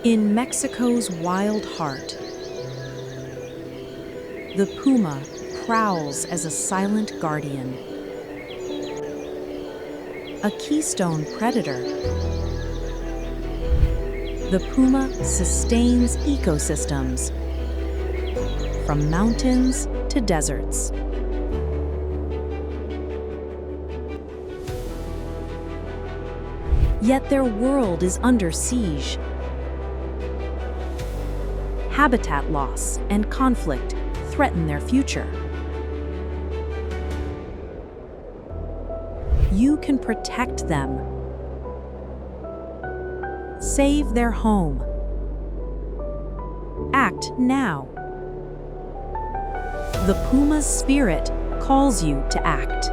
In Mexico's wild heart, the puma prowls as a silent guardian. A keystone predator, the puma sustains ecosystems from mountains to deserts. Yet their world is under siege. Habitat loss and conflict threaten their future. You can protect them. Save their home. Act now. The puma's spirit calls you to act.